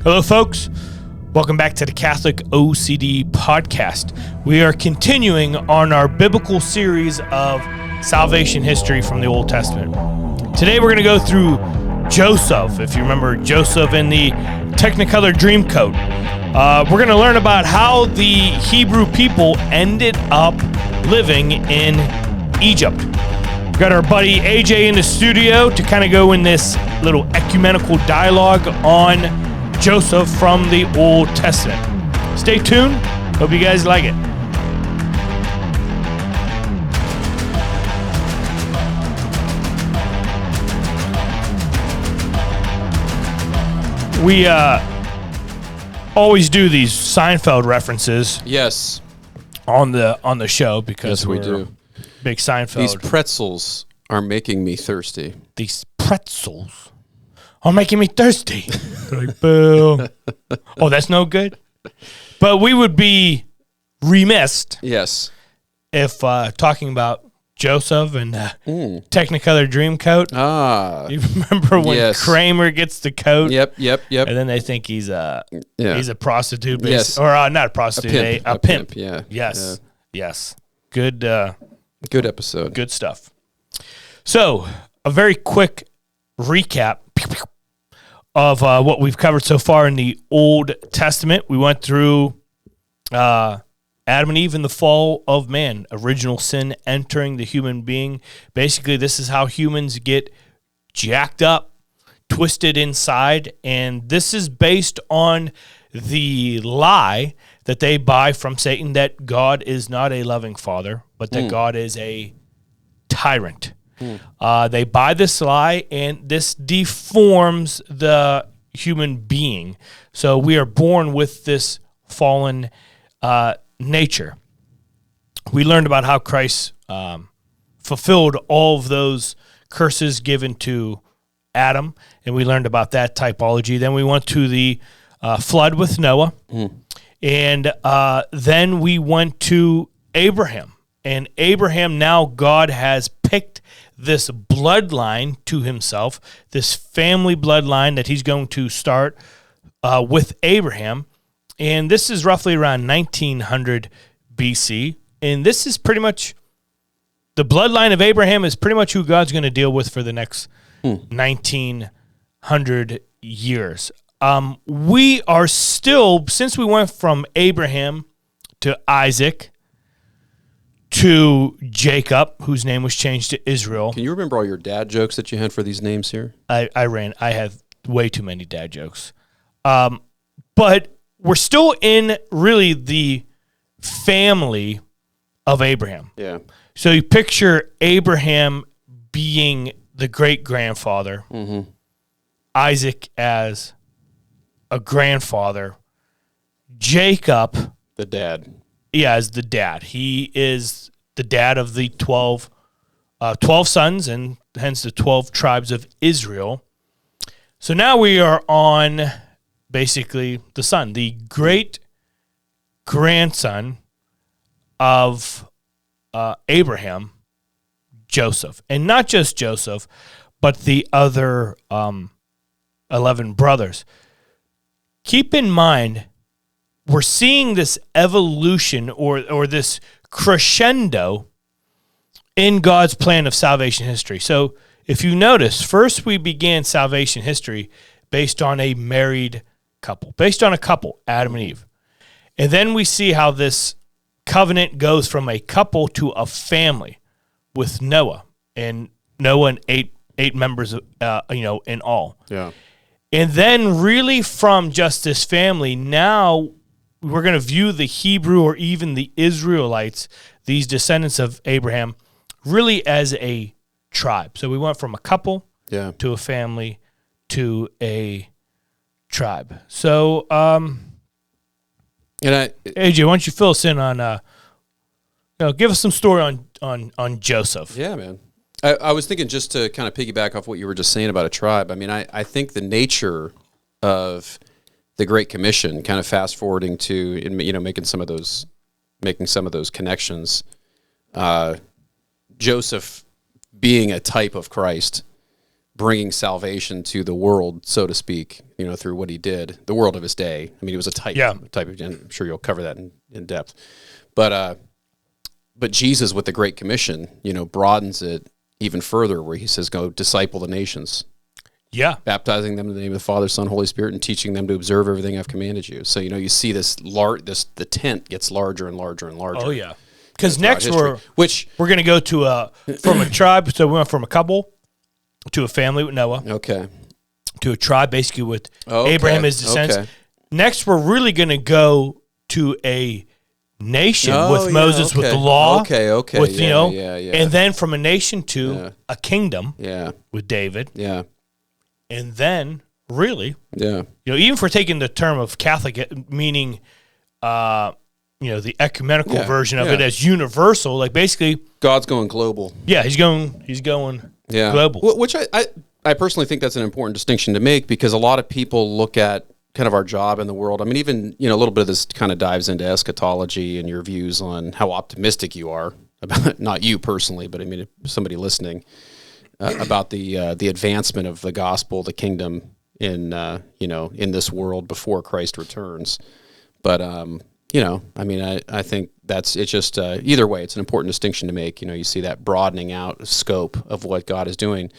Hello, folks. Welcome back to the Catholic OCD Podcast. We are continuing on our biblical series of salvation history from the Old Testament. Today, we're going to go through Joseph. If you remember Joseph in the Technicolor Dreamcoat, we're going to learn about how the Hebrew people ended up living in Egypt. We've got our buddy AJ in the studio to kind of go in this little ecumenical dialogue on Joseph from the Old Testament. Stay tuned. Hope you guys like it. We always do these Seinfeld references. Yes. On the show because we do. Big Seinfeld. These pretzels are making me thirsty. These pretzels are making me thirsty. Like, boo. Oh, that's no good. But we would be remiss, yes, if talking about Joseph and Technicolor Dreamcoat. Ah, you remember when Kramer gets the coat? Yep. And then they think he's a prostitute, or not a prostitute, a pimp. Yeah. Yes. Good episode. Good stuff. So, a very quick recap of what we've covered so far in the Old Testament. We went through Adam and Eve and the fall of man, original sin entering the human being. Basically, this is how humans get jacked up, twisted inside, and this is based on the lie that they buy from Satan that God is not a loving father, but that God is a tyrant. They buy this lie, and this deforms the human being. So we are born with this fallen nature. We learned about how Christ fulfilled all of those curses given to Adam, and we learned about that typology. Then we went to the flood with Noah, and then we went to Abraham. And Abraham, now God has picked this bloodline to himself, this family bloodline that he's going to start with Abraham. And this is roughly around 1900 BC. And this is pretty much, the bloodline of Abraham is pretty much who God's going to deal with for the next 1900 years. We are still, since we went from Abraham to Isaac to Jacob, whose name was changed to Israel. Can you remember all your dad jokes that you had for these names here? I have way too many dad jokes. But we're still in really the family of Abraham. Yeah. So you picture Abraham being the great-grandfather, Isaac as a grandfather, Jacob, the dad. Yeah, as the dad. He is the dad of the 12 sons, and hence the 12 tribes of Israel. So now we are on basically the son, the great-grandson of Abraham, Joseph. And not just Joseph, but the other 11 brothers. Keep in mind, we're seeing this evolution or this crescendo in God's plan of salvation history. So if you notice, first we began salvation history based on a married couple, Adam and Eve. And then we see how this covenant goes from a couple to a family with Noah and eight members, in all. Yeah. And then really from just this family, now we're going to view the Hebrew or even the Israelites, these descendants of Abraham, really as a tribe. So we went from a couple to a family to a tribe. So, AJ, why don't you fill us in on, give us some story on Joseph. Yeah, man. I was thinking, just to kind of piggyback off what you were just saying about a tribe. I mean, I think the nature of the Great Commission, kind of fast forwarding to, making some of those connections. Joseph being a type of Christ bringing salvation to the world, so to speak, through what he did, the world of his day. I mean, it was a type of, I'm sure you'll cover that in depth. But Jesus with the Great Commission, broadens it even further, where he says, go disciple the nations. Yeah. Baptizing them in the name of the Father, Son, Holy Spirit, and teaching them to observe everything I've commanded you. So, you see the tent gets larger and larger and larger. Oh, yeah. Because next we're going to go to from a tribe. So we went from a couple to a family with Noah. Okay. To a tribe, basically with Abraham as descendants. Okay. Next, we're really going to go to a nation with Moses, with the law. Okay. With, and then from a nation to a kingdom with David. Yeah. And then, really, even if we're taking the term of Catholic, meaning, the ecumenical version of it as universal, like basically God's going global. Yeah, he's going global. Which I personally think that's an important distinction to make, because a lot of people look at kind of our job in the world. I mean, even, a little bit of this kind of dives into eschatology and your views on how optimistic you are about, not you personally, but I mean, somebody listening, about the advancement of the gospel, the kingdom in in this world before Christ returns. But I think it's just either way, it's an important distinction to make. You see that broadening out scope of what God is doing,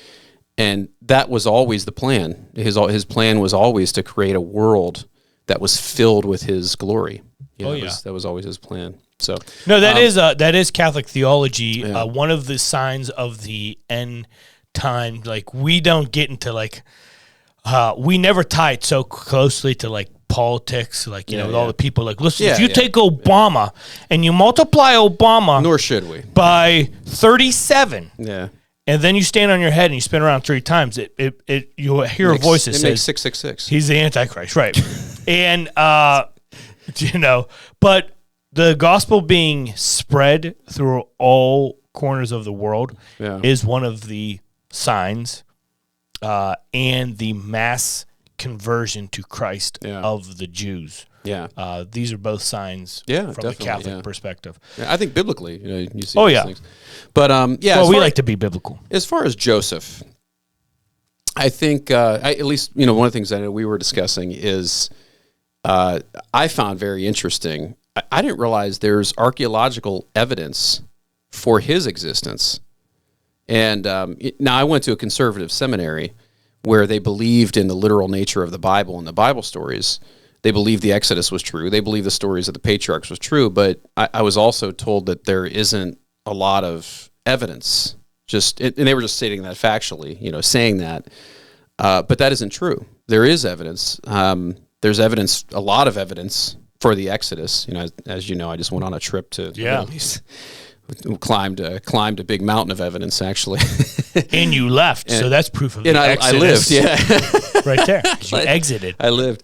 and that was always the plan. His plan was always to create a world that was filled with His glory. That was always His plan. So no, that is Catholic theology. Yeah. One of the signs of the end time, like we don't get into we never tie it so closely to politics, with all the people listen, if you take Obama and you multiply Obama, nor should we, by 37, and then you stand on your head and you spin around 3 times, you'll hear a voice that says makes 666. He's the Antichrist, right? And but the gospel being spread through all corners of the world is one of the signs, and the mass conversion to Christ of the Jews. Yeah, these are both signs from the Catholic perspective. Yeah, I think biblically, you see these things. But we like to be biblical. As far as Joseph, I think at least one of the things I know we were discussing is I found very interesting. I didn't realize there's archaeological evidence for his existence. And now I went to a conservative seminary where they believed in the literal nature of the Bible and the Bible stories. They believed the Exodus was true. They believed the stories of the patriarchs was true. But I was also told that there isn't a lot of evidence. And they were just stating that factually, saying that. But that isn't true. There is evidence. There's evidence, a lot of evidence for the Exodus. As you know, I just went on a trip to the Middle East. Climbed a big mountain of evidence, actually. And you left, so that's proof of the Exodus. I lived, right there. You exited. I lived.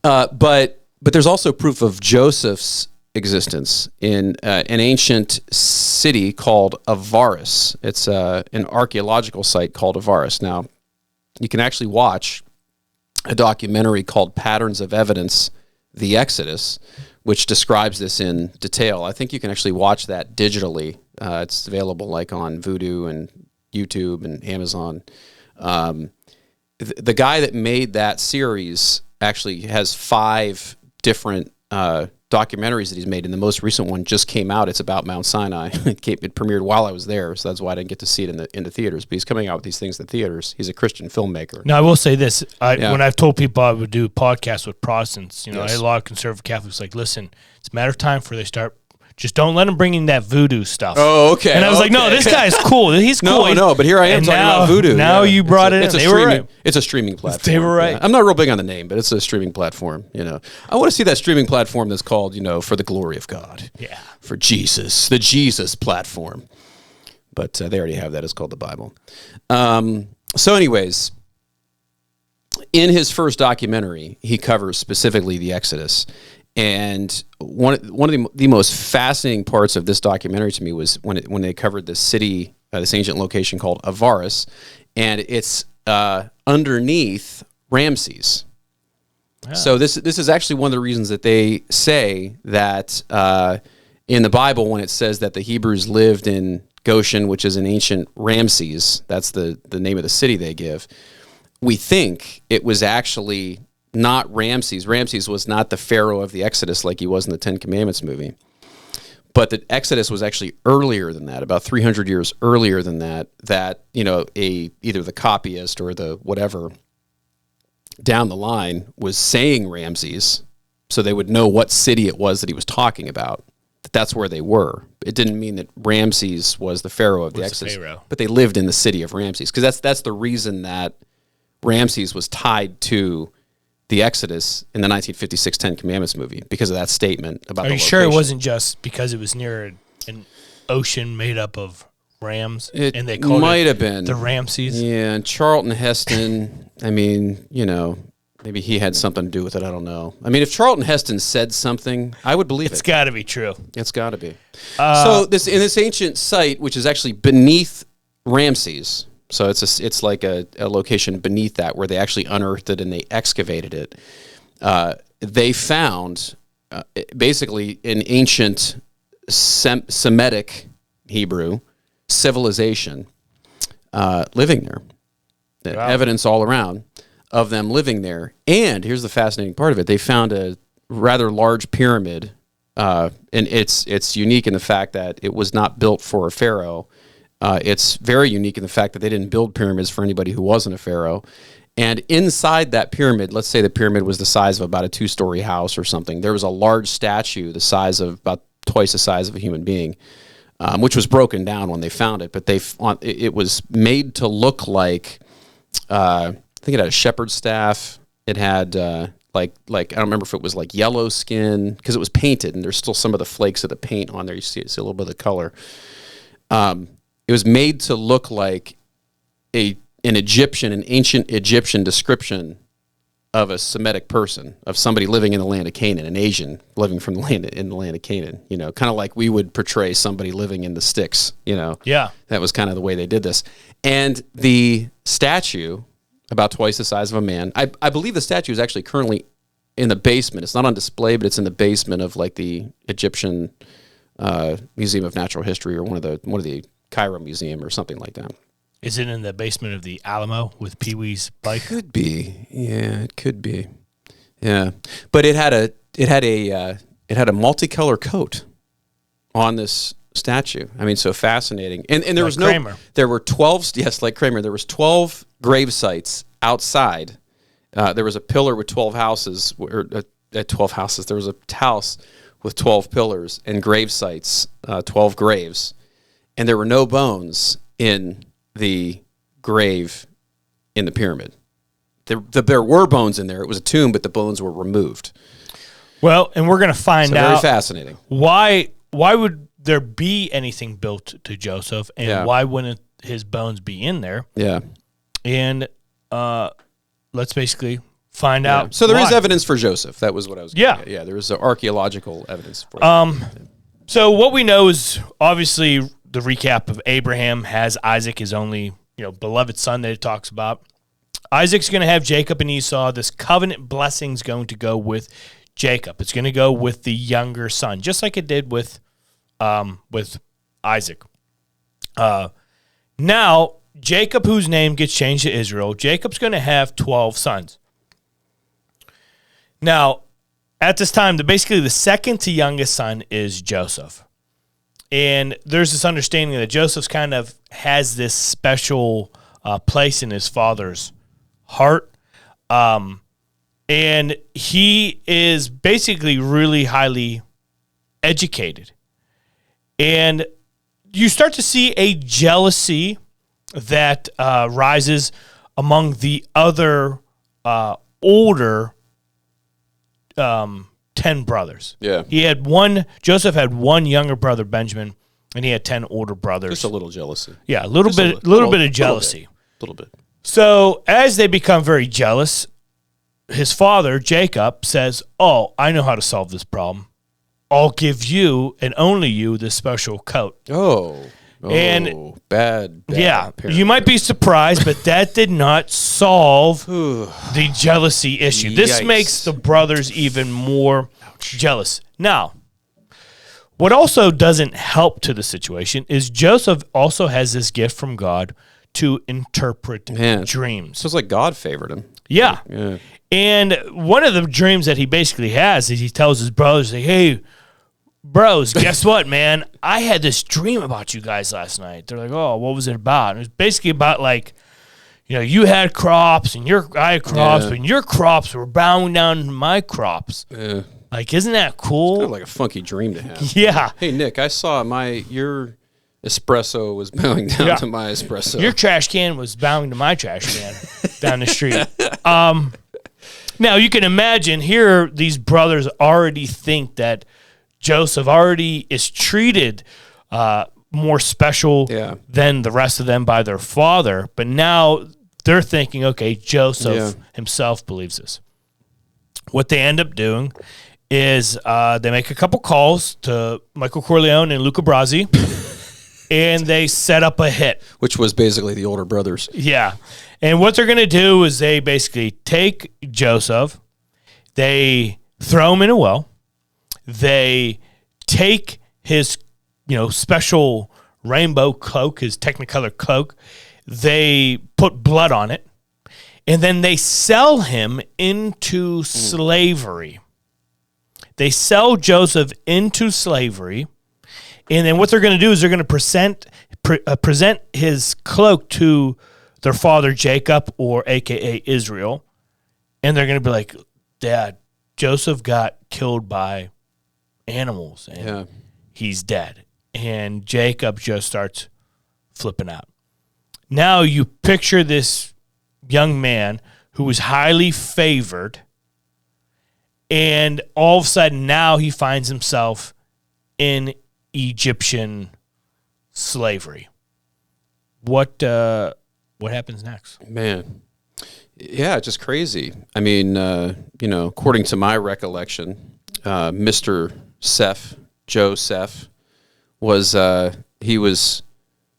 But there's also proof of Joseph's existence in an ancient city called Avaris. It's an archaeological site called Avaris. Now, you can actually watch a documentary called Patterns of Evidence, The Exodus, which describes this in detail. I think you can actually watch that digitally. It's available on Vudu and YouTube and Amazon. The guy that made that series actually has 5 different documentaries that he's made, and the most recent one just came out. It's about Mount Sinai. It premiered while I was there, so that's why I didn't get to see it in the theaters. But he's coming out with these things in the theaters. He's a Christian filmmaker. Now, I will say this. When I've told people I would do podcasts with Protestants, I had a lot of conservative Catholics listen, it's a matter of time before they start. Just don't let him bring in that voodoo stuff. Oh, okay. And I was like, no, this guy's cool. He's cool. No, but here I am talking about voodoo. Now you brought it in. They were right. It's a streaming platform. They were right. I'm not real big on the name, but it's a streaming platform. I want to see that streaming platform that's called, For the Glory of God. Yeah. For Jesus, the Jesus platform. But they already have that. It's called the Bible. So anyways, in his first documentary, he covers specifically the Exodus. And one of the most fascinating parts of this documentary to me was when they covered this city, this ancient location called Avaris, and it's underneath Ramses. Yeah. So this is actually one of the reasons that they say that in the Bible, when it says that the Hebrews lived in Goshen, which is an ancient Ramses. That's the name of the city they give. We think it was actually not Ramses. Ramses was not the Pharaoh of the Exodus like he was in the Ten Commandments movie. But the Exodus was actually earlier than that, about 300 years earlier than that, either the copyist or the whatever down the line was saying Ramses, so they would know what city it was that he was talking about. That's where they were. It didn't mean that Ramses was the Pharaoh of the Exodus, but they lived in the city of Ramses, because that's the reason that Ramses was tied to the Exodus in the 1956 Ten Commandments movie, because of that statement about the location. Are you sure it wasn't just because it was near an ocean made up of rams, and they called it the Ramses? Yeah, and Charlton Heston, I mean, maybe he had something to do with it. I don't know. I mean, if Charlton Heston said something, I would believe it's got to be true. It's got to be. So in this ancient site, which is actually beneath Ramses, so it's like a location beneath that where they actually unearthed it and they excavated it. They found basically an ancient Semitic Hebrew civilization living there. Wow. Evidence all around of them living there. And here's the fascinating part of it. They found a rather large pyramid, and it's unique in the fact that it was not built for a pharaoh. It's very unique in the fact that they didn't build pyramids for anybody who wasn't a pharaoh. And inside that pyramid, let's say the pyramid was the size of about a 2-story house or something, there was a large statue the size of about twice the size of a human being, which was broken down when they found it. But it was made to look like, I think it had a shepherd's staff. It had like I don't remember if it was like yellow skin, because it was painted, and there's still some of the flakes of the paint on there. You see a little bit of the color. It was made to look like an ancient Egyptian description of a Semitic person, of somebody living in the land of Canaan, an Asian living in the land of Canaan. Kind of like we would portray somebody living in the sticks. Yeah, that was kind of the way they did this. And the statue, about twice the size of a man. I believe the statue is actually currently in the basement. It's not on display, but it's in the basement of like the Egyptian Museum of Natural History, or one of the Cairo Museum or something like that. Is it in the basement of the Alamo with Pee Wee's bike? Could be. Yeah, it could be. Yeah, but it had a multicolor coat on this statue. I mean, so fascinating. And there was Kramer. There were 12. Yes, like Kramer. There was 12 grave sites outside. There was a pillar with 12 houses, or 12 houses. There was a house with 12 pillars and grave sites, 12 graves. And there were no bones in the grave in the pyramid. There were bones in there. It was a tomb, but the bones were removed. Well, and we're going to find out. Very fascinating. Why would there be anything built to Joseph, and why wouldn't his bones be in there? Yeah. And let's basically find out. So there is evidence for Joseph. That was what I was getting at. Yeah, there is archaeological evidence for him. So what we know is obviously the recap of Abraham has Isaac, his only beloved son that it talks about. Isaac's going to have Jacob and Esau. This covenant blessing's going to go with Jacob. It's going to go with the younger son, just like it did with Isaac. Now, Jacob, whose name gets changed to Israel, Jacob's going to have 12 sons. Now, at this time, basically the second to youngest son is Joseph. And there's this understanding that Joseph's kind of has this special place in his father's heart. And he is basically really highly educated. And you start to see a jealousy that rises among the other older 10 brothers. Yeah. Joseph had one younger brother, Benjamin, and he had 10 older brothers. Just a little jealousy. Yeah, a little bit of jealousy. A little bit. So as they become very jealous, his father, Jacob, says, "Oh, I know how to solve this problem. I'll give you, and only you, this special coat." Bad. Yeah, you might be surprised, but that did not solve the jealousy issue. This makes the brothers even more jealous. Now, What also doesn't help to the situation is Joseph also has this gift from God to interpret dreams. So it's like God favored him. Yeah. Yeah. And one of the dreams that he basically has is he tells his brothers, like, hey, bros, guess what, man? I had this dream about you guys last night. They're like, oh, what was it about? And it was basically about, like, you had crops and I had crops, and your crops were bowing down to my crops. Yeah. Like, isn't that cool? Kind of like a funky dream to have. Yeah. Hey, Nick, I saw your espresso was bowing down to my espresso. Your trash can was bowing to my trash can down the street. Now, you can imagine here these brothers already think that Joseph already is treated more special than the rest of them by their father. But now they're thinking, okay, Joseph himself believes this. What they end up doing is they make a couple calls to Michael Corleone and Luca Brasi, and they set up a hit. Which was basically the older brothers. Yeah. And what they're going to do is they basically take Joseph, they throw him in a well, they take his special rainbow cloak, his Technicolor cloak, they put blood on it, and then they sell him into slavery. They sell Joseph into slavery, and then what they're going to do is they're going to present his cloak to their father Jacob, or AKA Israel, and they're going to be like, Dad, Joseph got killed by animals, and he's dead. And Jacob just starts flipping out. Now you picture this young man who was highly favored, and all of a sudden now he finds himself in Egyptian slavery. What happens next? Man. Yeah, it's just crazy. I mean, according to my recollection, Mr. Joseph, was he was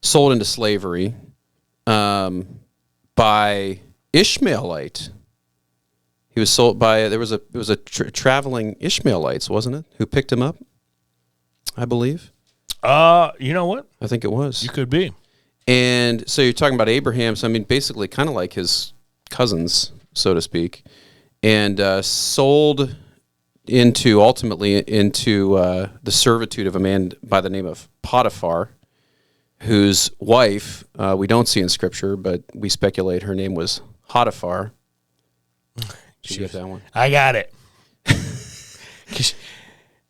sold into slavery by Ishmaelite. He was sold by it was a traveling Ishmaelites, wasn't it? Who picked him up? I believe. You know what? I think it was. You could be. And so you're talking about Abraham. So I mean, basically, kind of like his cousins, so to speak, and sold ultimately into the servitude of a man by the name of Potiphar, whose wife we don't see in Scripture, but we speculate her name was Hotiphar. Did you get that one? I got it.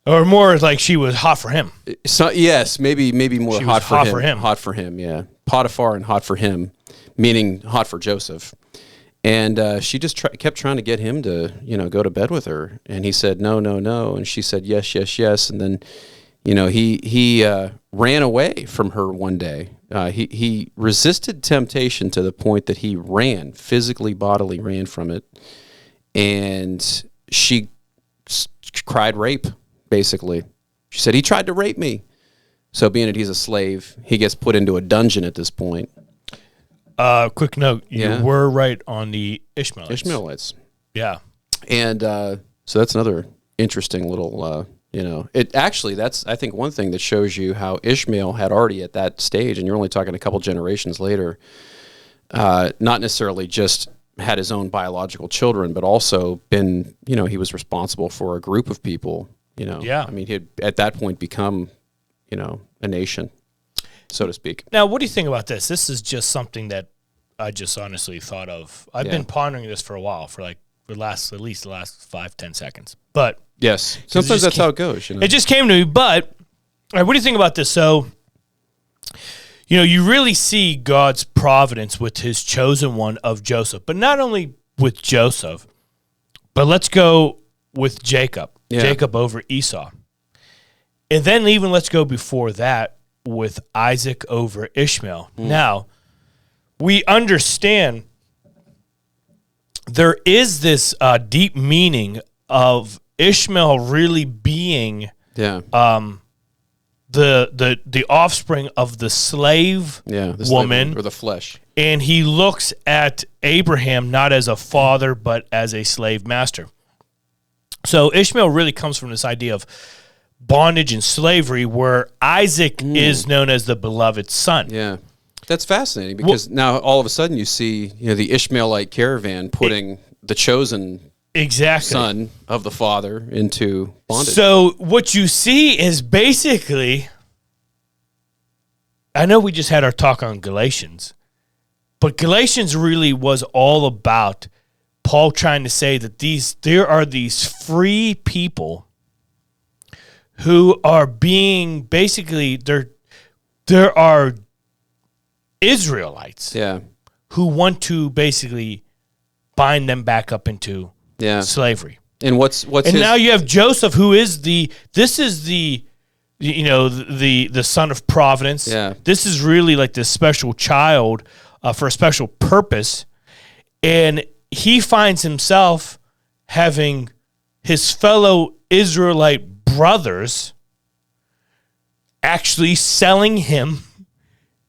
Or more like she was hot for him. So, yes, maybe more she hot, was for, hot him. for him. Hot for him, yeah. Potiphar and hot for him, meaning hot for Joseph. And she just kept trying to get him to, go to bed with her. And he said, no, no, no. And she said, yes, yes, yes. And then, he ran away from her one day. He resisted temptation to the point that he ran, physically, bodily ran from it. And she cried rape, basically. She said, he tried to rape me. So being that he's a slave, he gets put into a dungeon at this point. Quick note, you were right on the Ishmaelites. Yeah. And so that's another interesting little, it actually, that's, I think, one thing that shows you how Ishmael had already at that stage, and you're only talking a couple generations later, not necessarily just had his own biological children, but also been, he was responsible for a group of people, Yeah. I mean, he had at that point become, a nation, so to speak. Now, what do you think about this? This is just something that I just honestly thought of. I've been pondering this for a while, for at least the last 5-10 seconds. But yes, sometimes that's how it goes. It just came to me. But all right, what do you think about this? So, you really see God's providence with His chosen one of Joseph, but not only with Joseph, but let's go with Jacob. Yeah. Jacob over Esau. And then even let's go before that with Isaac over Ishmael. Now, we understand there is this deep meaning of Ishmael really being the offspring of the slave woman or the flesh. And he looks at Abraham not as a father, but as a slave master. So Ishmael really comes from this idea of bondage and slavery, where Isaac is known as the beloved son. Yeah. That's fascinating because now all of a sudden you see, the Ishmaelite caravan putting the chosen son of the father into bondage. So what you see is basically, I know we just had our talk on Galatians, but Galatians really was all about Paul trying to say that there are these free people who are being basically, there are Israelites who want to basically bind them back up into slavery. And now you have Joseph, who is the son of providence. Yeah. This is really like this special child for a special purpose. And he finds himself having his fellow Israelite brothers actually selling him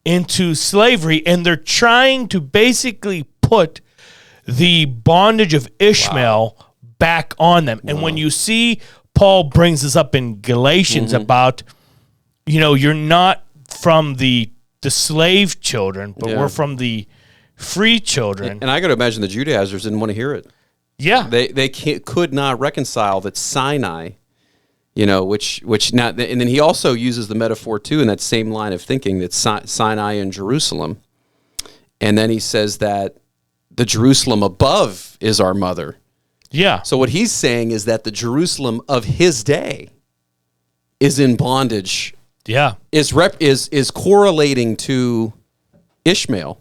into slavery, and they're trying to basically put the bondage of Ishmael back on them. And when you see Paul brings this up in Galatians about, you're not from the slave children, but we're from the free children. And I got to imagine the Judaizers didn't want to hear it. Yeah. They could not reconcile that Sinai, which now, and then he also uses the metaphor too in that same line of thinking that Sinai and Jerusalem. And then he says that the Jerusalem above is our mother. Yeah. So what he's saying is that the Jerusalem of his day is in bondage. Yeah. Is correlating to Ishmael.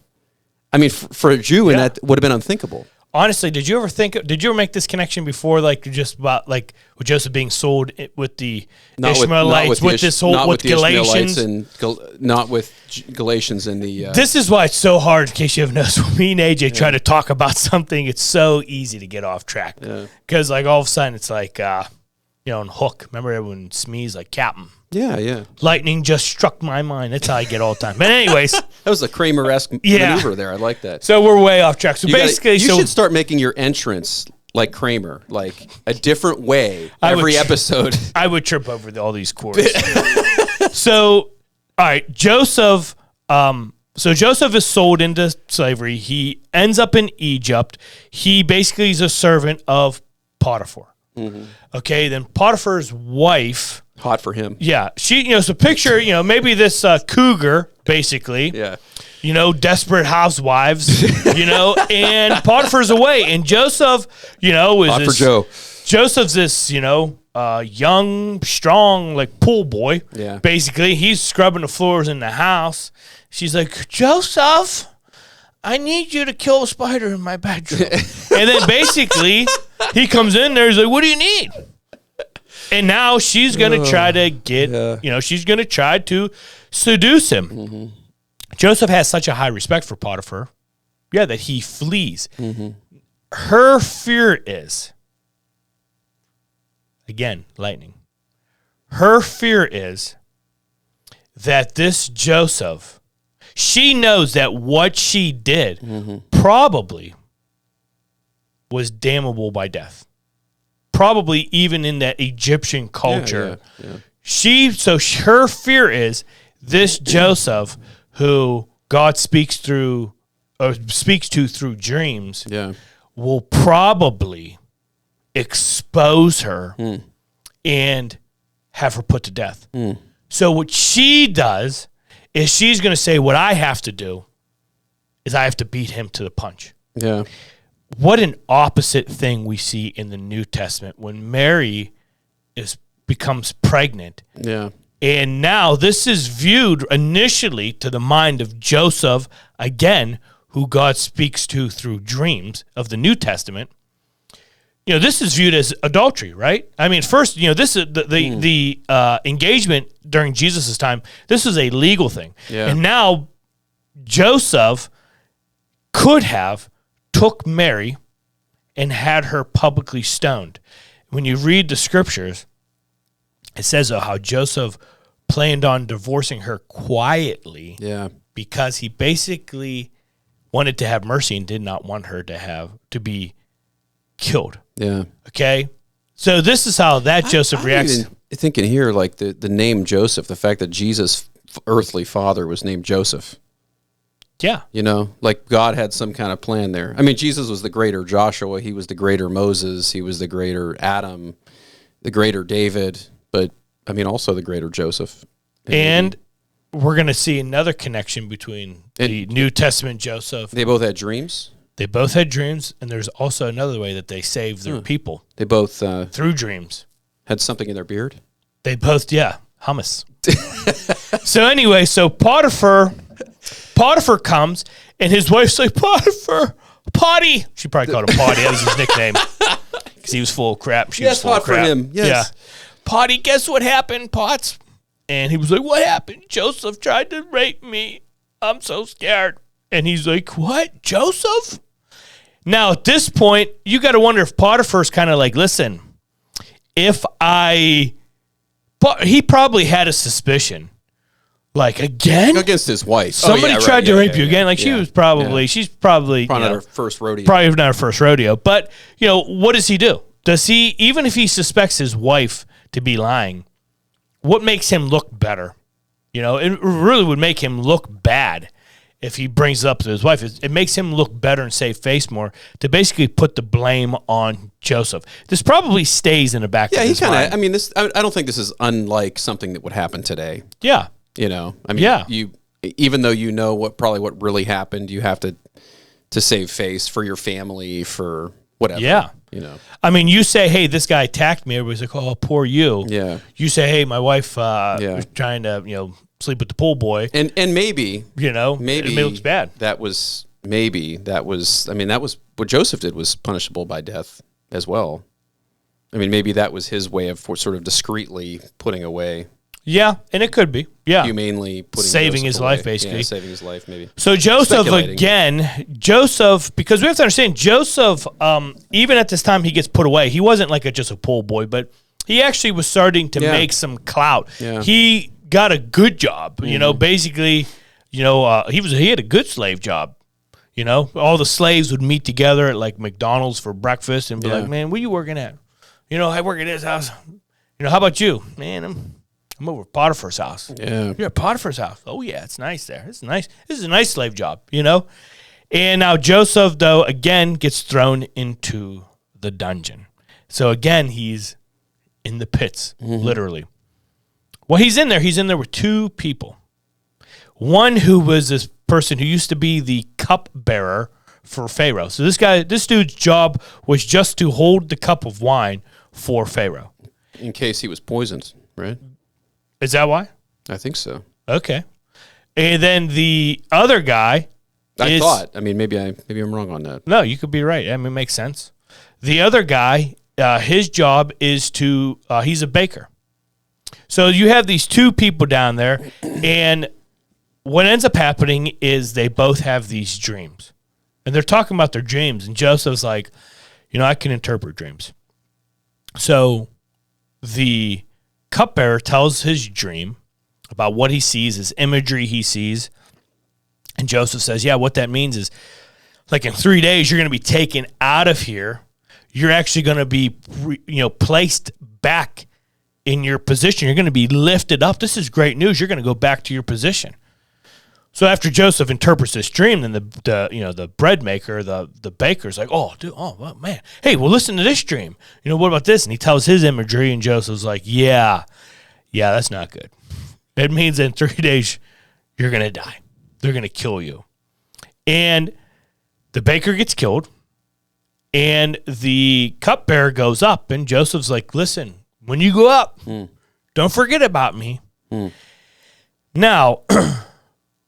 I mean, for a Jew, and that would have been unthinkable. Honestly, did you ever make this connection before, like just about like with Joseph being sold with the Ishmaelites, with Galatians, and not with Galatians and the. This is why it's so hard. In case you haven't noticed, when me and AJ try to talk about something, it's so easy to get off track because like all of a sudden it's like on Hook. Remember everyone sneezed like Captain. Yeah. Lightning just struck my mind. That's how I get all the time. But anyways. That was a Kramer-esque maneuver there. I like that. So we're way off track. So you should start making your entrance like Kramer, like a different way every episode. I would trip over all these chords. So, all right, Joseph. So Joseph is sold into slavery. He ends up in Egypt. He basically is a servant of Potiphar. Mm-hmm. Okay, then Potiphar's wife. Hot for him. Yeah. She, so picture, maybe this cougar, basically. Yeah. Desperate housewives, and Potiphar's away. And Joseph, is hot for Joe. Joseph's this, young, strong, like pool boy. Yeah. Basically, he's scrubbing the floors in the house. She's like, Joseph, I need you to kill a spider in my bedroom. And then basically, he comes in there, he's like, what do you need? And now she's going to try to she's going to try to seduce him. Mm-hmm. Joseph has such a high respect for Potiphar, that he flees. Mm-hmm. Her fear is, again, lightning. Her fear is that this Joseph, she knows that what she did probably was damnable by death. Probably even in that Egyptian culture. Yeah. Her fear is this Joseph, who God speaks to through dreams, will probably expose her and have her put to death. So what she does is she's going to say, what I have to do is I have to beat him to the punch. Yeah. What an opposite thing we see in the New Testament when Mary becomes pregnant. Yeah. And now this is viewed initially to the mind of Joseph, again, who God speaks to through dreams of the New Testament. This is viewed as adultery, right? I mean, first, this is the engagement during Jesus' time. This is a legal thing. Yeah. And now Joseph could have took Mary and had her publicly stoned. When you read the scriptures, it says how Joseph planned on divorcing her quietly because he basically wanted to have mercy and did not want her to be killed. Yeah. Okay? So this is how that Joseph reacts. thinking here, like the name Joseph, the fact that Jesus' earthly father was named Joseph. Yeah. You know, like God had some kind of plan there. I mean, Jesus was the greater Joshua. He was the greater Moses. He was the greater Adam, the greater David, but I mean, also the greater Joseph. And we're going to see another connection between the New Testament Joseph. They both had dreams. They both had dreams, and there's also another way that they saved their people. They both through dreams. Had something in their beard. They both, hummus. So anyway, Potiphar comes, and his wife's like, Potiphar, Potty. She probably called him Potty. That was his nickname because he was full of crap. She was full of crap. For him. Yes. Yeah. Potty, guess what happened, Potts? And he was like, what happened? Joseph tried to rape me. I'm so scared. And he's like, what? Joseph? Now, at this point, you got to wonder if Potiphar's kind of like, listen, he probably had a suspicion. Like, again? Against his wife. Somebody tried to rape you again. Like, she's probably not her first rodeo. Probably not her first rodeo. But, what does he do? Does he, even if he suspects his wife to be lying, what makes him look better? It really would make him look bad if he brings it up to his wife. It makes him look better and save face more to basically put the blame on Joseph. This probably stays in the back of his mind. I mean, I don't think this is unlike something that would happen today. Yeah. Even though what really happened, you have to save face for your family, for whatever. Yeah. I mean, you say, hey, this guy attacked me. Everybody's like, oh, poor you. Yeah. You say, hey, my wife was trying to, sleep with the pool boy. And maybe, it looks bad. That was what Joseph did was punishable by death as well. I mean, maybe that was his way of sort of discreetly putting away. Yeah, and it could be. Yeah. Humanely saving his life, basically. Yeah, saving his life, maybe. So Joseph, because we have to understand, Joseph, even at this time he gets put away, he wasn't like just a pool boy, but he actually was starting to make some clout. Yeah. He got a good job, basically, he had a good slave job. All the slaves would meet together at like McDonald's for breakfast and be like, man, where you working at? I work at this house. How about you? Man, I'm over at Potiphar's house. Yeah. You're at Potiphar's house. Oh, yeah, it's nice there. It's nice. This is a nice slave job, And now Joseph, though, again, gets thrown into the dungeon. So, again, he's in the pits, literally. Well, he's in there with two people. One who was this person who used to be the cupbearer for Pharaoh. So this dude's job was just to hold the cup of wine for Pharaoh. In case he was poisoned, right? Is that why? I think so. Okay. And then the other guy maybe I'm wrong on that. No, you could be right. I mean, it makes sense. The other guy, his job is he's a baker. So you have these two people down there, and what ends up happening is they both have these dreams. And they're talking about their dreams, and Joseph's like, I can interpret dreams. So the cupbearer tells his dream about what he sees, his imagery he sees. And Joseph says, what that means is, like, in 3 days, you're going to be taken out of here. You're actually going to be, placed back in your position. You're going to be lifted up. This is great news. You're going to go back to your position. So after Joseph interprets this dream, then the bread maker, the baker's like, oh, dude, well, man, hey, well, listen to this dream. What about this? And he tells his imagery, and Joseph's like, yeah, that's not good. It means in 3 days you're going to die. They're going to kill you. And the baker gets killed, and the cupbearer goes up, and Joseph's like, listen, when you go up, don't forget about me. Now,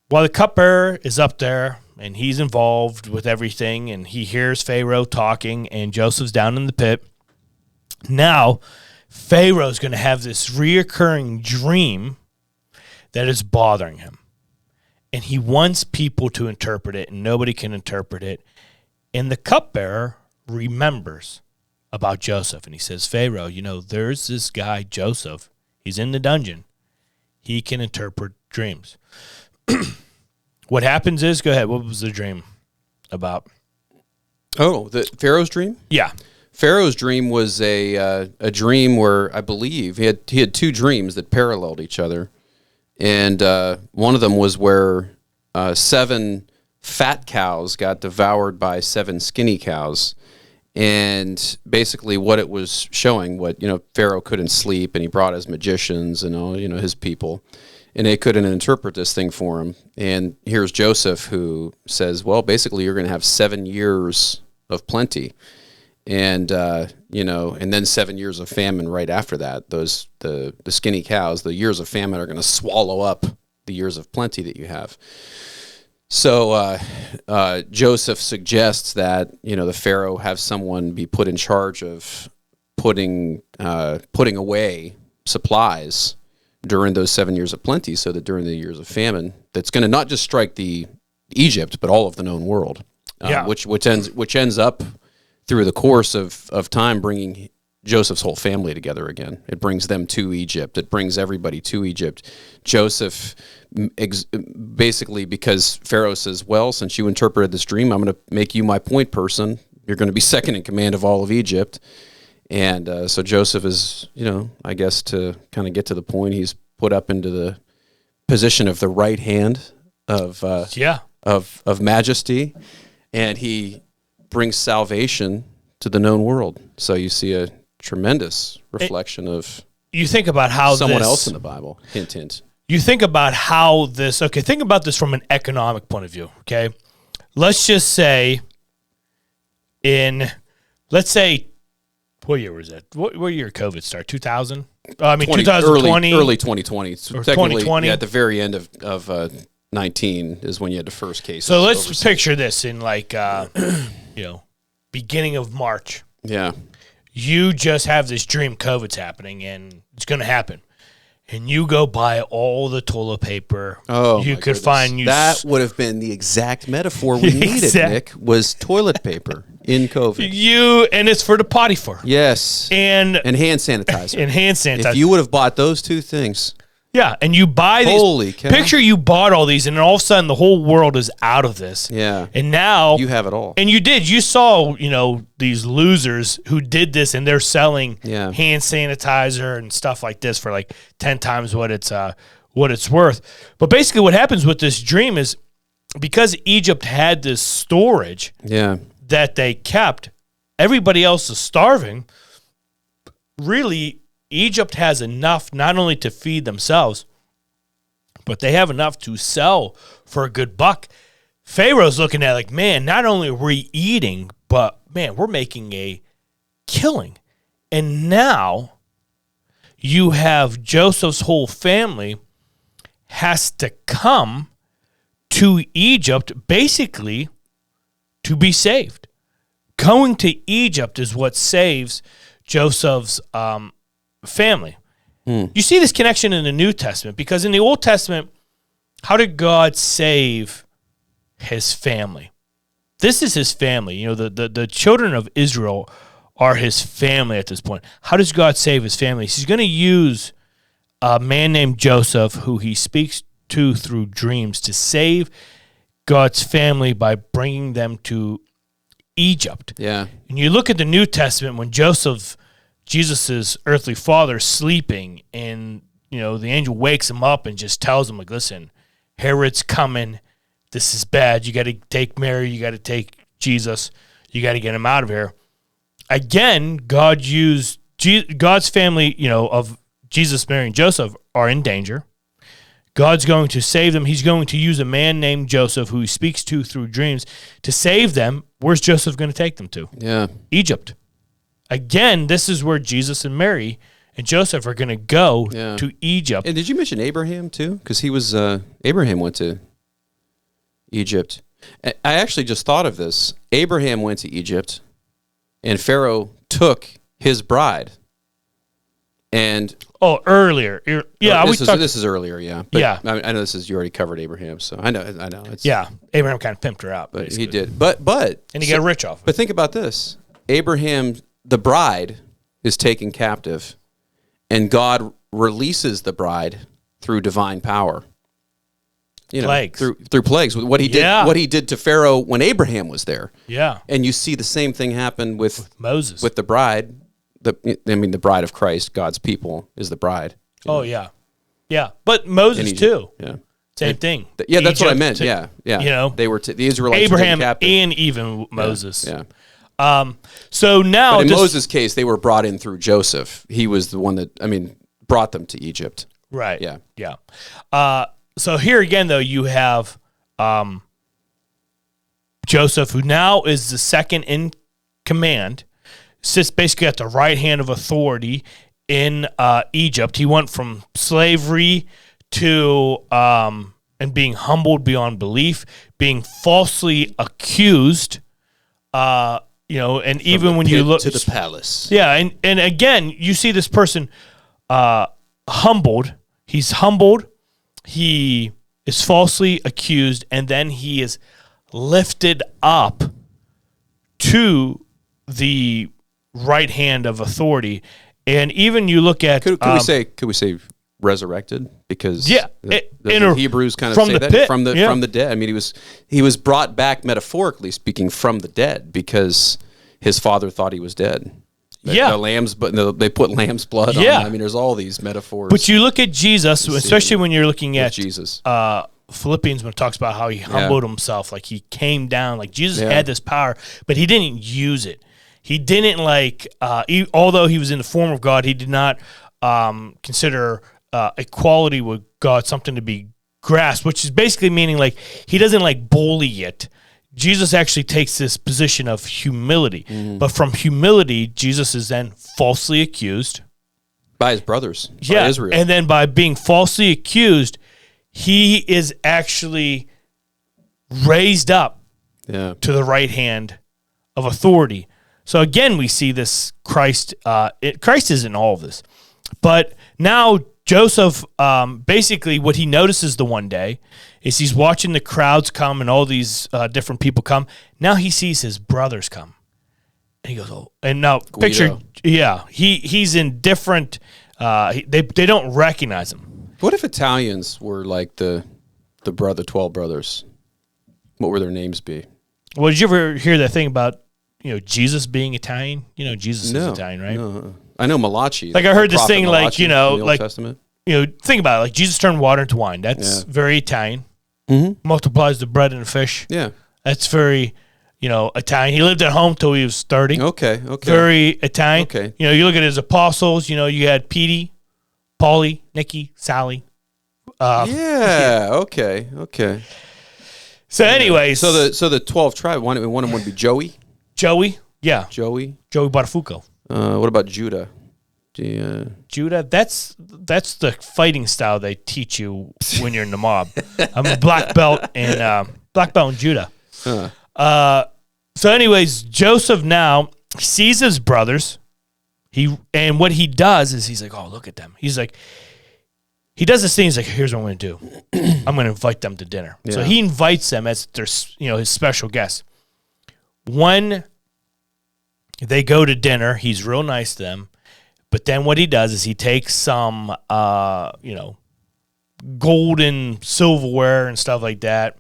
while the cupbearer is up there and he's involved with everything and he hears Pharaoh talking and Joseph's down in the pit, now Pharaoh's going to have this reoccurring dream that is bothering him. And he wants people to interpret it, and nobody can interpret it. And the cupbearer remembers about Joseph, and he says, Pharaoh, there's this guy, Joseph. He's in the dungeon. He can interpret dreams. What happens is, go ahead, what was the dream about? Oh, the Pharaoh's dream? Yeah. Pharaoh's dream was a dream where I believe he had two dreams that paralleled each other, and one of them was where 7 fat cows got devoured by 7 skinny cows, and basically what it was showing, Pharaoh couldn't sleep, and he brought his magicians and all his people, and they couldn't interpret this thing for him. And here's Joseph, who says, well, basically you're going to have 7 years of plenty. And and then 7 years of famine right after that. The skinny cows, the years of famine are going to swallow up the years of plenty that you have. So Joseph suggests that the Pharaoh have someone be put in charge of putting away supplies during those 7 years of plenty, so that during the years of famine, that's going to not just strike the Egypt, but all of the known world, which ends up through the course of time bringing Joseph's whole family together again. It brings them to Egypt. It brings everybody to Egypt. Joseph, basically, because Pharaoh says, well, since you interpreted this dream, I'm going to make you my point person. You're going to be second in command of all of Egypt. And so Joseph is, I guess to kind of get to the point, he's put up into the position of the right hand of majesty, and he brings salvation to the known world. So you see a tremendous reflection of you think about how someone else in the Bible. Hint, hint. You think about how this. Okay, think about this from an economic point of view. Okay, let's just say let's say, what year was that? What year did COVID start? 2000? 2020. Early 2020. So or technically, 2020. at the very end of 19 is when you had the first case. So let's picture this in beginning of March. Yeah. You just have this dream COVID's happening, and it's going to happen. And you go buy all the toilet paper you could find. That would have been the exact metaphor we needed, Nick, was toilet paper in COVID. And it's for the potty for. Yes. And hand sanitizer. And hand sanitizer. If you would have bought those two things. Yeah, and you buy these. Holy cow. Picture you bought all these, and then all of a sudden the whole world is out of this. Yeah. And now you have it all. And you did. You saw, these losers who did this, and they're selling hand sanitizer and stuff like this for 10 times what it's worth. But basically, what happens with this dream is because Egypt had this storage that they kept, everybody else is starving. Really, Egypt has enough not only to feed themselves, but they have enough to sell for a good buck. Pharaoh's looking at man, not only are we eating, but man, we're making a killing. And now you have Joseph's whole family has to come to Egypt basically to be saved. Going to Egypt is what saves Joseph's family. You see this connection in the New Testament, because in the Old Testament, how did God save his family? This is his family. The children of Israel are his family at this point. How does God save his family? He's going to use a man named Joseph, who he speaks to through dreams, to save God's family by bringing them to Egypt. Yeah. And you look at the New Testament when Jesus' earthly father, sleeping, and the angel wakes him up and just tells him, listen, Herod's coming. This is bad. You got to take Mary. You got to take Jesus. You got to get him out of here. Again, God used God's family, of Jesus, Mary, and Joseph are in danger. God's going to save them. He's going to use a man named Joseph, who he speaks to through dreams, to save them. Where's Joseph going to take them to? Yeah. Egypt. Again, this is where Jesus and Mary and Joseph are going to go to Egypt. And did you mention Abraham too? Because he was Abraham went to Egypt. I actually just thought of this. Abraham went to Egypt, and Pharaoh took his bride. And earlier, this is earlier, yeah. But yeah. I know you already covered Abraham, so I know. It's, Abraham kind of pimped her out, but basically. he did. But and he got rich off of it. But think about this: Abraham, the bride, is taken captive, and God releases the bride through divine power. Plagues. through plagues. What he did to Pharaoh when Abraham was there. Yeah. And you see the same thing happen with Moses, with the bride. The bride of Christ, God's people, is the bride. Oh yeah, yeah. But Moses too. Yeah. Same thing. Yeah, that's what I meant. Yeah. They were the Israelites. Abraham were captive. and even Moses. Yeah. So now, but in Moses' case, they were brought in through Joseph. He was the one that brought them to Egypt. Right. Yeah. Yeah. So here again, though, you have Joseph, who now is the second in command, sits basically at the right hand of authority in Egypt. He went from slavery to and being humbled beyond belief, being falsely accused. And even when you look to the palace, and again, you see this person humbled. He's humbled. He is falsely accused, and then he is lifted up to the right hand of authority. And even you look at could we say resurrected, because the Hebrews kind of from say the that pit. from the dead. I mean, he was brought back, metaphorically speaking, from the dead because his father thought he was dead. The lamb's, but they put lamb's blood on him. I mean, there's all these metaphors. But you look at Jesus, especially when you're looking at Jesus. Philippians, when it talks about how he humbled himself, like he came down, like Jesus had this power, but he didn't use it. He didn't although he was in the form of God, he did not consider equality with God something to be grasped, which is basically meaning like he doesn't bully it. Jesus actually takes this position of humility. But from humility, Jesus is then falsely accused. By his brothers, by Israel. And then by being falsely accused, he is actually raised up to the right hand of authority. So again, we see this Christ. Christ is in all of this. But now Joseph, basically what he notices the one day is he's watching the crowds come and all these different people come. Now he sees his brothers come. And he goes, oh. And now Guido. he's in different, they don't recognize him. What if Italians were like the 12 brothers? What would their names be? Well, did you ever hear that thing about, Jesus being Italian? Jesus is Italian, right? No. I know Malachi. Like I heard this thing, Malachi in the Old Testament. Think about it. Like Jesus turned water into wine. That's very Italian. Mm-hmm. Multiplies the bread and the fish. Yeah. That's very, Italian. He lived at home till he was 30. Okay. Very Italian. Okay. You look at his apostles, you had Petey, Paulie, Nicky, Sally. Okay. So anyways. So the 12 tribe, one of them would be Joey. Joey? Yeah. Joey Barfuco. What about Judah? Judah, that's the fighting style they teach you when you're in the mob. I'm a black belt in Judah. So anyways, Joseph now sees his brothers. And what he does is he's like, oh, look at them. He's like, he does this thing. He's like, here's what I'm going to do. I'm going to invite them to dinner. Yeah. So he invites them as their, his special guests. When they go to dinner, he's real nice to them. But then what he does is he takes some, golden silverware and stuff like that,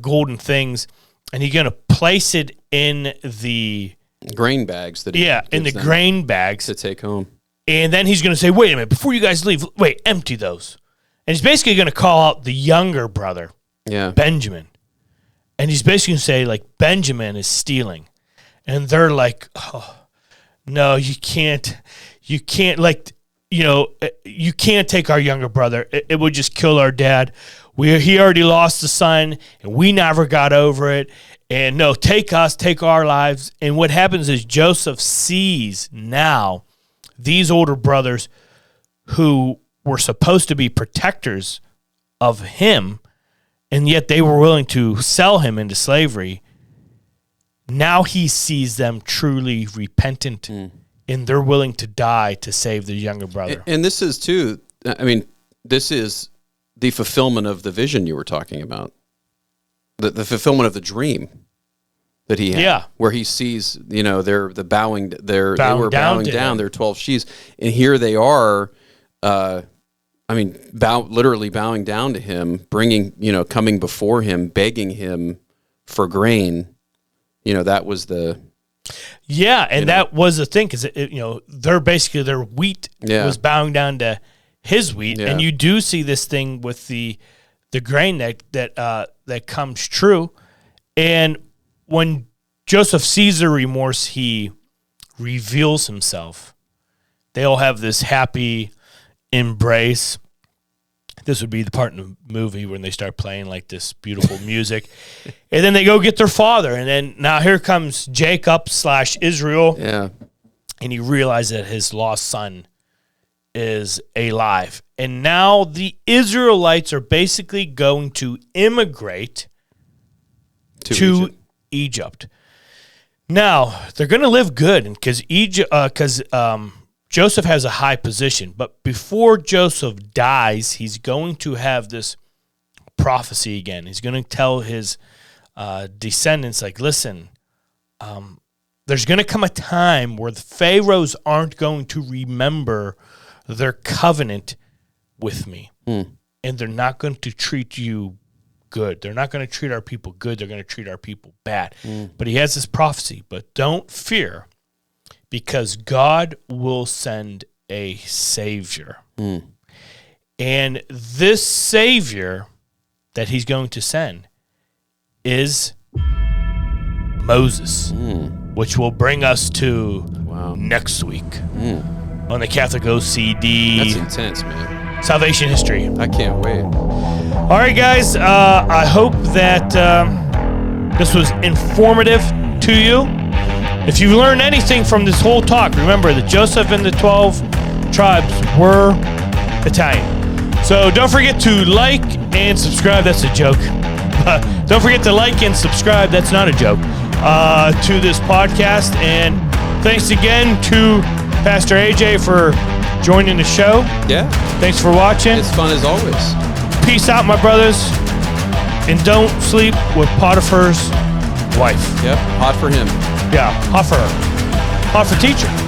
golden things, and he's going to place it in the grain bags in the grain bags to take home. And then he's going to say, wait a minute, before you guys leave, empty those. And he's basically going to call out the younger brother, Benjamin. And he's basically going to say, like, Benjamin is stealing. And they're like, oh, no, you can't, you can't take our younger brother. It would just kill our dad. He already lost a son, and we never got over it. And no, take us, take our lives. And what happens is Joseph sees now these older brothers who were supposed to be protectors of him, and yet they were willing to sell him into slavery. Now he sees them truly repentant, and they're willing to die to save the younger brother. And this is, too, this is the fulfillment of the vision you were talking about, the fulfillment of the dream that he had, where he sees, they're bowing down, they're 12 sheaves, and here they are I mean, literally bowing down to him, coming before him, begging him for grain. That was the... Yeah, and that was the thing, because their wheat was bowing down to his wheat, and you do see this thing with the grain that comes true. And when Joseph sees the remorse, he reveals himself. They all have this happy embrace. This would be the part in the movie when they start playing like this beautiful music. And then they go get their father. And then now here comes Jacob/Israel. Yeah. And he realizes that his lost son is alive. And now the Israelites are basically going to immigrate to Egypt. Now, they're going to live good because Joseph has a high position, but before Joseph dies, he's going to have this prophecy again. He's going to tell his descendants, like, listen, there's going to come a time where the pharaohs aren't going to remember their covenant with me, and they're not going to treat you good. They're not going to treat our people good. They're going to treat our people bad. But he has this prophecy, but don't fear, because God will send a Savior. And this Savior that he's going to send is Moses, which will bring us to next week on the Catholic OCD. That's intense, man. Salvation history. I can't wait. All right, guys. I hope that this was informative to you. If you learned anything from this whole talk, remember that Joseph and the 12 tribes were Italian. So don't forget to like and subscribe. That's a joke. Don't forget to like and subscribe. That's not a joke. To this podcast. And thanks again to Pastor AJ for joining the show. Yeah. Thanks for watching. It's fun as always. Peace out, my brothers. And don't sleep with Potiphar's wife. Yep. Hot for him. Yeah, hot for teacher.